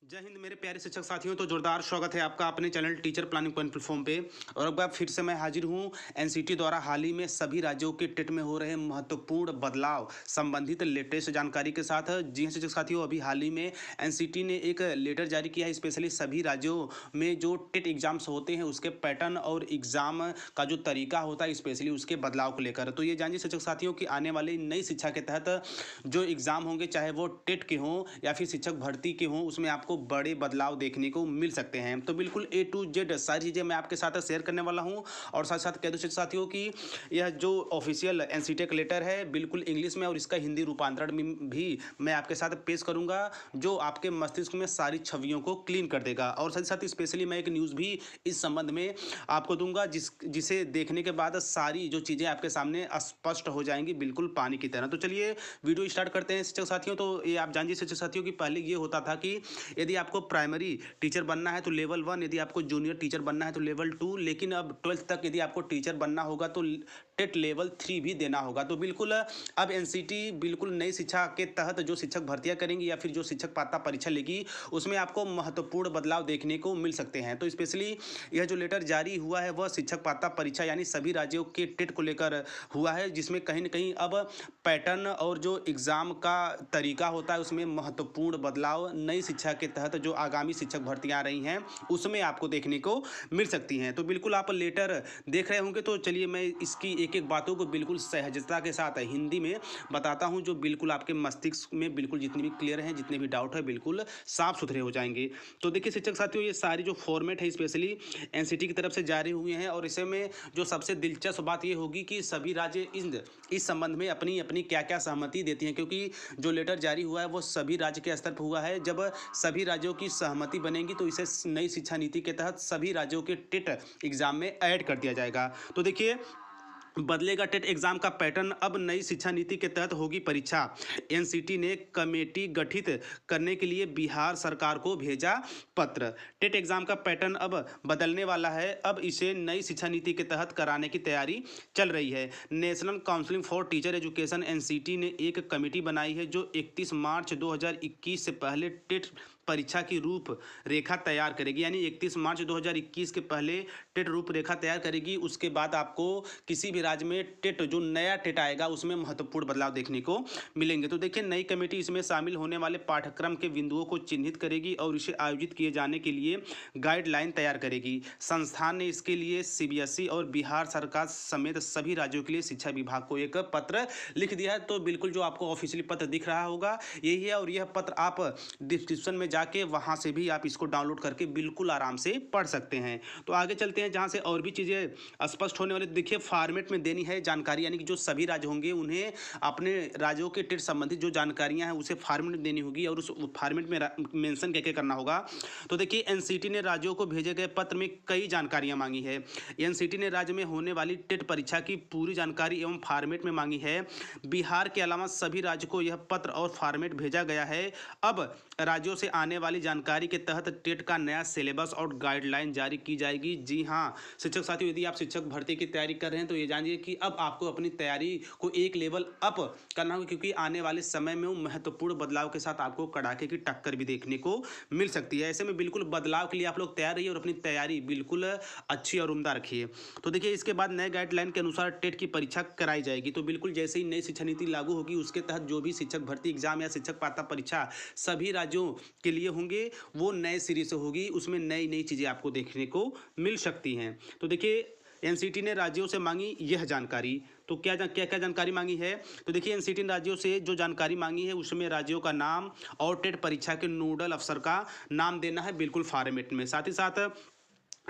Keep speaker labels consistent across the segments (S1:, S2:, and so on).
S1: जय हिंद मेरे प्यारे शिक्षक साथियों। तो जोरदार स्वागत है आपका अपने channel teacher planning point platform पे। और एक बार फिर से मैं हाजिर हूँ एनसीटी द्वारा हाल ही में सभी राज्यों के टेट में हो रहे महत्वपूर्ण बदलाव संबंधित लेटेस्ट जानकारी के साथ। जी हाँ शिक्षक साथियों, अभी हाल ही में एनसीटी ने एक लेटर जारी किया है स्पेशली सभी राज्यों में जो टेट एग्जाम्स होते हैं उसके पैटर्न और एग्ज़ाम का जो तरीका होता है स्पेशली उसके बदलाव को लेकर। तो ये जानिए शिक्षक साथियों कि आने वाली नई शिक्षा के तहत जो एग्ज़ाम होंगे चाहे वो टेट के हों या फिर शिक्षक भर्ती के हों उसमें आपको बड़े बदलाव देखने को मिल सकते हैं। तो बिल्कुल ए टू जेड सारी चीज़ें मैं आपके साथ शेयर करने वाला हूं। और साथ साथ कह दो साथियों कि यह जो ऑफिशियल एनसीटी का लेटर है बिल्कुल इंग्लिश में और इसका हिंदी रूपांतरण में भी मैं आपके साथ पेश करूंगा जो आपके मस्तिष्क में सारी छवियों को क्लीन कर देगा। और साथ ही साथ स्पेशली मैं एक न्यूज़ भी इस संबंध में आपको दूंगा जिसे देखने के बाद सारी जो चीज़ें आपके सामने स्पष्ट हो जाएंगी बिल्कुल पानी की तरह। तो चलिए वीडियो स्टार्ट करते हैं शिक्षक साथियों। तो ये आप जानिए शिक्षक साथियों कि पहले ये होता था कि यदि आपको प्राइमरी टीचर बनना है तो लेवल 1, यदि आपको जूनियर टीचर बनना है तो लेवल 2, लेकिन अब 12th तक यदि आपको टीचर बनना होगा तो टेट लेवल 3 भी देना होगा। तो बिल्कुल अब एनसीटी बिल्कुल नई शिक्षा के तहत जो शिक्षक भर्तियां करेंगी या फिर जो शिक्षक पात्रता परीक्षा लेगी उसमें आपको महत्वपूर्ण बदलाव देखने को मिल सकते हैं। तो स्पेशली यह जो लेटर जारी हुआ है वह शिक्षक पात्रता परीक्षा यानी सभी राज्यों के टेट को लेकर हुआ है, जिसमें कहीं ना कहीं अब पैटर्न और जो एग्ज़ाम का तरीका होता है उसमें महत्वपूर्ण बदलाव नई शिक्षा के तहत जो आगामी शिक्षक भर्तियां आ रही हैं उसमें आपको देखने को मिल सकती हैं। तो बिल्कुल आप लेटर देख रहे होंगे। तो चलिए मैं इसकी एक एक बातों को बिल्कुल सहजता के साथ हिंदी में बताता हूं जो बिल्कुल आपके मस्तिष्क में बिल्कुल जितनी भी क्लियर हैं, जितने भी डाउट है बिल्कुल साफ सुथरे हो जाएंगे। तो देखिए शिक्षक साथियों, ये सारी जो फॉर्मेट है स्पेशली एनसीटी की तरफ से जारी हुए हैं और इसमें जो सबसे दिलचस्प बात ये होगी कि सभी राज्य इस संबंध में अपनी अपनी क्या क्या सहमति देती हैं, क्योंकि जो लेटर जारी हुआ है वो सभी राज्य के स्तर पर हुआ है। जब सभी राज्यों की सहमति बनेगी तो इसे नई शिक्षा नीति के तहत सभी राज्यों के टेट एग्जाम में ऐड कर दिया जाएगा। तो देखिए बदलेगा टेट एग्जाम का पैटर्न। अब नई शिक्षा नीति के तहत होगी परीक्षा। एनसीटी ने कमेटी गठित करने के लिए बिहार सरकार को भेजा पत्र। टेट एग्जाम का पैटर्न अब बदलने वाला है। अब इसे नई शिक्षा नीति के तहत कराने की तैयारी चल रही है। National council for teacher education NCT ने एक कमेटी बनाई है जो 31 मार्च 2021 से पहले टेट परीक्षा की रूपरेखा तैयार करेगी। यानी 31 मार्च 2021 के पहले टेट रूपरेखा तैयार करेगी। उसके बाद आपको किसी भी राज्य में टेट जो नया टेट आएगा उसमें महत्वपूर्ण बदलाव देखने को मिलेंगे। तो देखिए नई कमेटी इसमें शामिल होने वाले पाठ्यक्रम के बिंदुओं को चिन्हित करेगी और इसे आयोजित किए जाने के लिए गाइडलाइन तैयार करेगी। संस्थान ने इसके लिए सीबीएसई और बिहार सरकार समेत सभी राज्यों के लिए शिक्षा विभाग को एक पत्र लिख दिया है। तो बिल्कुल जो आपको ऑफिशियली पत्र दिख रहा होगा यही है और यह पत्र आप डिस्क्रिप्शन में जाके वहां से भी आप इसको डाउनलोड करके बिल्कुल आराम से पढ़ सकते हैं। तो आगे चलते हैं जहां से और भी चीज़ें स्पष्ट होने वाली। देखिए फॉर्मेट में देनी है जानकारी, यानी कि जो सभी राज्य होंगे उन्हें अपने राज्यों के टेट संबंधित जो जानकारियां हैं उसे फॉर्मेट में देनी होगी और उस फॉर्मेट में मेंशन क्या क्या करना होगा। तो देखिए एनसीटी ने राज्यों को भेजे गए पत्र में कई जानकारियां मांगी है। एनसीटी ने राज्य में होने वाली टेट परीक्षा की पूरी जानकारी एवं फॉर्मेट में मांगी है। बिहार के अलावा सभी राज्य को यह पत्र और फॉर्मेट भेजा गया है। अब राज्यों से आने वाली जानकारी के तहत टेट का नया सिलेबस और गाइडलाइन जारी की जाएगी। जी हाँ शिक्षक साथियों, यदि आप शिक्षक भर्ती की तैयारी कर रहे हैं तो ये जानिए कि अब आपको अपनी तैयारी को एक लेवल अप करना होगा, क्योंकि आने वाले समय में महत्वपूर्ण बदलाव के साथ आपको कड़ाके की टक्कर भी देखने को मिल सकती है। ऐसे में बिल्कुल बदलाव के लिए आप लोग तैयार रहिए और अपनी तैयारी बिल्कुल अच्छी और उम्दा रखिए। तो देखिए इसके बाद नए गाइडलाइन के अनुसार टेट की परीक्षा कराई जाएगी। तो बिल्कुल जैसे ही नई शिक्षा नीति लागू होगी उसके तहत जो भी शिक्षक भर्ती एग्जाम या शिक्षक पात्रता परीक्षा सभी राज्यों के लिए होंगे वो नए सिरे से होगी। उसमें नई नई चीज़ें आपको देखने को मिल सकती हैं। तो देखिए एनसीटी ने राज्यों से मांगी यह जानकारी। तो क्या क्या जानकारी मांगी है। तो देखिए एनसीटी ने राज्यों से जो जानकारी मांगी है उसमें राज्यों का नाम और टेट परीक्षा के नोडल अफसर का नाम देना है बिल्कुल फॉर्मेट में। साथ ही साथ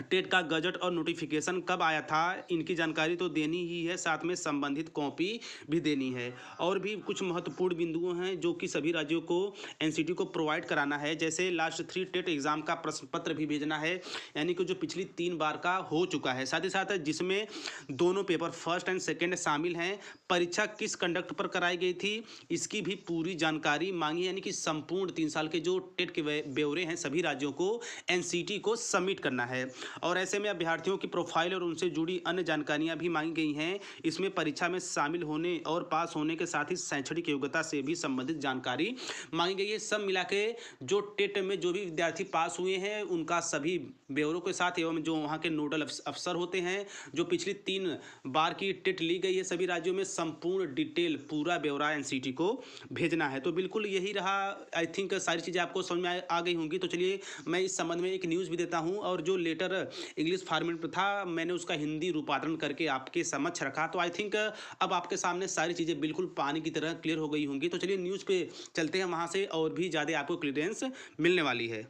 S1: टेट का गजट और नोटिफिकेशन कब आया था इनकी जानकारी तो देनी ही है, साथ में संबंधित कॉपी भी देनी है। और भी कुछ महत्वपूर्ण बिंदुओं हैं जो कि सभी राज्यों को एनसीटी को प्रोवाइड कराना है, जैसे लास्ट 3 टेट एग्जाम का प्रश्न पत्र भी भेजना है, यानी कि जो पिछली 3 बार का हो चुका है। साथ ही साथ जिसमें दोनों पेपर फर्स्ट एंड सेकेंड शामिल हैं। परीक्षा किस कंडक्ट पर कराई गई थी इसकी भी पूरी जानकारी मांगी, यानी कि संपूर्ण 3 साल के जो टेट के ब्यौरे हैं सभी राज्यों को एनसीटी को सबमिट करना है। और ऐसे में अभ्यर्थियों की प्रोफाइल और उनसे जुड़ी अन्य जानकारियां भी मांगी गई हैं। इसमें परीक्षा में शामिल होने और पास होने के साथ ही शैक्षणिक योग्यता से भी संबंधित जानकारी मांगी गई है। सब मिला के जो टेट में जो भी विद्यार्थी पास हुए हैं उनका सभी ब्यौरों के साथ एवं जो वहाँ के नोडल अफसर होते हैं, जो पिछली 3 बार की टेट ली गई है सभी राज्यों में, संपूर्ण डिटेल पूरा ब्यौरा एनसीटी को भेजना है। तो बिल्कुल यही रहा। आई थिंक सारी चीज़ें आपको समझ में आ गई होंगी। तो चलिए मैं इस संबंध में एक न्यूज़ भी देता हूँ, और जो लेटर इंग्लिश फॉर्मेट में था मैंने उसका हिंदी रूपांतरण करके आपके समक्ष रखा। तो आई थिंक अब आपके सामने सारी चीज़ें बिल्कुल पानी की तरह क्लियर हो गई होंगी। तो चलिए न्यूज़ पे चलते हैं, वहाँ से और भी ज़्यादा आपको क्लियरेंस मिलने वाली है।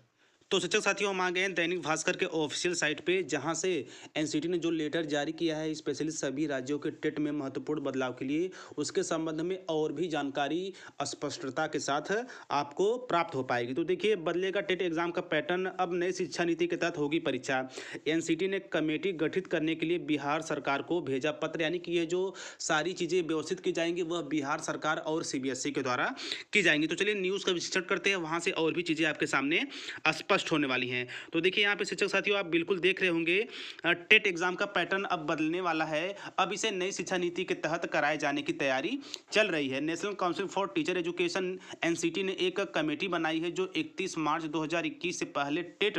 S1: तो शिक्षक साथियों, हम आ गए हैं दैनिक भास्कर के ऑफिशियल साइट पे, जहां से एनसीटी ने जो लेटर जारी किया है स्पेशली सभी राज्यों के टेट में महत्वपूर्ण बदलाव के लिए, उसके संबंध में और भी जानकारी स्पष्टता के साथ आपको प्राप्त हो पाएगी। तो देखिए, बदलेगा टेट एग्जाम का पैटर्न, अब नई शिक्षा नीति के तहत होगी परीक्षा। एनसीटी ने कमेटी गठित करने के लिए बिहार सरकार को भेजा पत्र, यानी कि ये जो सारी चीज़ें व्यवस्थित की जाएंगी वह बिहार सरकार और सीबीएसई के द्वारा की जाएंगी। तो चलिए न्यूज़ का विश्लेषण करते हैं, वहाँ से और भी चीज़ें आपके सामने स्पष्ट होने वाली हैं। तो देखिए यहाँ पे शिक्षक साथियों, आप बिल्कुल देख रहे होंगे टेट एग्जाम का पैटर्न अब बदलने वाला है। अब इसे नई शिक्षा नीति के तहत कराए जाने की तैयारी चल रही है। National council for teacher education NCT ने एक कमेटी बनाई है जो 31 मार्च 2021 से पहले टेट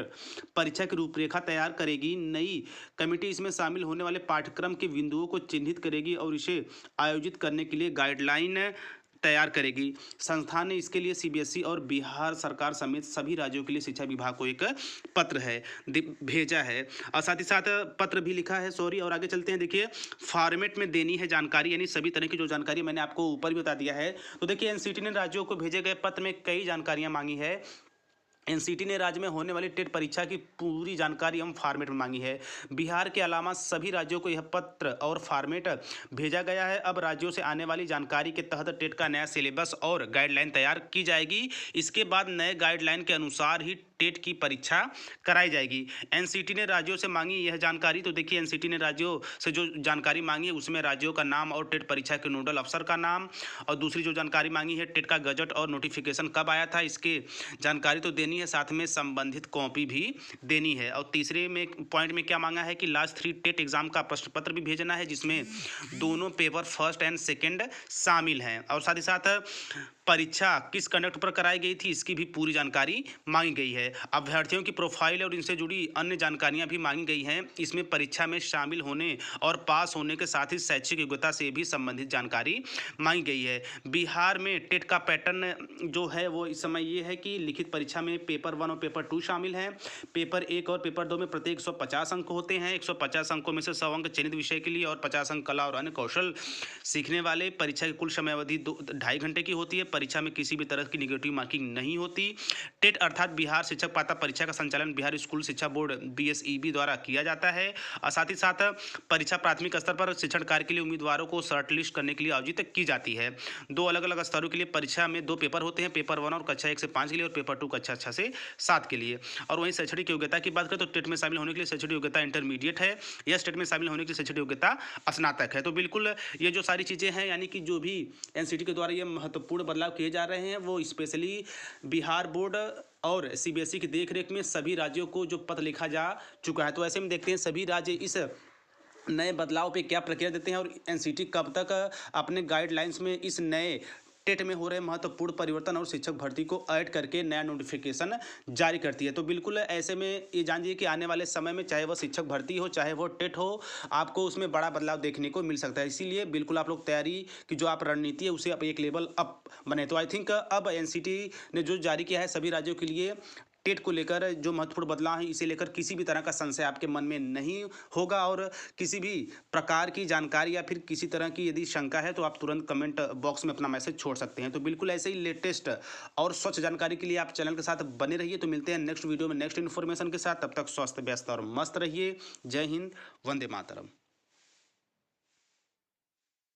S1: परीक्षा की रूपरेखा तैयार करेगी। नई कमेटी इसमें शामिल होने वाले पाठ्यक्रम के बिंदुओं को चिन्हित करेगी और इसे आयोजित करने के लिए गाइडलाइन तैयार करेगी। संस्थान ने इसके लिए सीबीएसई और बिहार सरकार समेत सभी राज्यों के लिए शिक्षा विभाग को एक पत्र है भेजा है, और साथ ही साथ पत्र भी लिखा है, सॉरी। और आगे चलते हैं। देखिए, फॉर्मेट में देनी है जानकारी, यानी सभी तरह की जो जानकारी मैंने आपको ऊपर भी बता दिया है। तो देखिए, एनसीटी ने राज्यों को भेजे गए पत्र में कई जानकारियां मांगी है। एनसीटी ने राज्य में होने वाली टेट परीक्षा की पूरी जानकारी हम फॉर्मेट में मांगी है। बिहार के अलावा सभी राज्यों को यह पत्र और फॉर्मेट भेजा गया है। अब राज्यों से आने वाली जानकारी के तहत टेट का नया सिलेबस और गाइडलाइन तैयार की जाएगी। इसके बाद नए गाइडलाइन के अनुसार ही टेट की परीक्षा कराई जाएगी। एनसीटी ने राज्यों से मांगी यह जानकारी। तो देखिए, एनसीटी ने राज्यों से जो जानकारी मांगी है उसमें राज्यों का नाम और टेट परीक्षा के नोडल अफसर का नाम, और दूसरी जो जानकारी मांगी है टेट का गजट और नोटिफिकेशन कब आया था इसके जानकारी तो देनी है, साथ में संबंधित कॉपी भी देनी है। और तीसरे में पॉइंट में क्या मांगा है कि लास्ट 3 टेट एग्जाम का प्रश्न पत्र भी भेजना है, जिसमें दोनों पेपर फर्स्ट एंड सेकेंड शामिल हैं। और साथ ही साथ परीक्षा किस कंडक्ट पर कराई गई थी इसकी भी पूरी जानकारी मांगी गई है। अभ्यर्थियों की प्रोफाइल और इनसे जुड़ी अन्य जानकारियां भी मांगी गई हैं। इसमें परीक्षा में शामिल होने और पास होने के साथ ही शैक्षिक योग्यता से भी संबंधित जानकारी मांगी गई है। बिहार में टेट का पैटर्न जो है वो इस समय ये है कि लिखित परीक्षा में पेपर 1 और पेपर 2 शामिल हैं। पेपर 1 और पेपर 2 में प्रत्येक 150 अंक होते हैं। 150 अंकों में से 100 अंक चयनित विषय के लिए और 50 अंक कला और अन्य कौशल सीखने वाले। परीक्षा की कुल समय अवधि 2.5 घंटे की होती है। परीक्षा में किसी भी तरह की निगेटिव मार्किंग नहीं होती। टेट अर्थात बिहार शिक्षक पात्रता परीक्षा का संचालन बिहार स्कूल शिक्षा बोर्ड बीएसईबी द्वारा किया जाता है। और साथ ही साथ परीक्षा प्राथमिक स्तर पर शिक्षण कार्य के लिए उम्मीदवारों को शॉर्टलिस्ट करने के लिए आयोजित की जाती है। 2 अलग अलग स्तरों के लिए परीक्षा में 2 पेपर होते हैं, पेपर 1 और कक्षा 1 से 5 के लिए और पेपर 2 कक्षा 6 से 7 के लिए। और वहीं शैक्षणिक योग्यता की बात करें तो टेट में शामिल होने के लिए शैक्षणिक योग्यता इंटरमीडिएट है, या स्टेट में शामिल होने के लिए शैक्षणिक योग्यता स्नातक है। तो बिल्कुल ये जो सारी चीज़ें हैं, यानी कि जो भी एनसीटी के द्वारा ये महत्वपूर्ण बदलाव किए जा रहे हैं वो स्पेशली बिहार बोर्ड और सीबीएसई की देखरेख में सभी राज्यों को जो पत्र लिखा जा चुका है। तो ऐसे में देखते हैं सभी राज्य इस नए बदलाव पे क्या प्रक्रिया देते हैं और एनसीटी कब तक अपने गाइडलाइंस में इस नए टेट में हो रहे महत्वपूर्ण परिवर्तन और शिक्षक भर्ती को ऐड करके नया नोटिफिकेशन जारी करती है। तो बिल्कुल ऐसे में ये जानिए कि आने वाले समय में चाहे वह शिक्षक भर्ती हो चाहे वो टेट हो, आपको उसमें बड़ा बदलाव देखने को मिल सकता है। इसीलिए बिल्कुल आप लोग तैयारी की जो आप रणनीति है उसे आप एक लेवल अप बने। तो आई थिंक अब एनसीटी ने जो जारी किया है सभी राज्यों के लिए टेट को लेकर जो महत्वपूर्ण बदलाव है, इसे लेकर किसी भी तरह का संशय आपके मन में नहीं होगा। और किसी भी प्रकार की जानकारी या फिर किसी तरह की यदि शंका है तो आप तुरंत कमेंट बॉक्स में अपना मैसेज छोड़ सकते हैं। तो बिल्कुल ऐसे ही लेटेस्ट और स्वच्छ जानकारी के लिए आप चैनल के साथ बने रहिए। तो मिलते हैं नेक्स्ट वीडियो में नेक्स्ट इन्फॉर्मेशन के साथ। तब तक स्वस्थ व्यस्त और मस्त रहिए। जय हिंद, वंदे मातरम।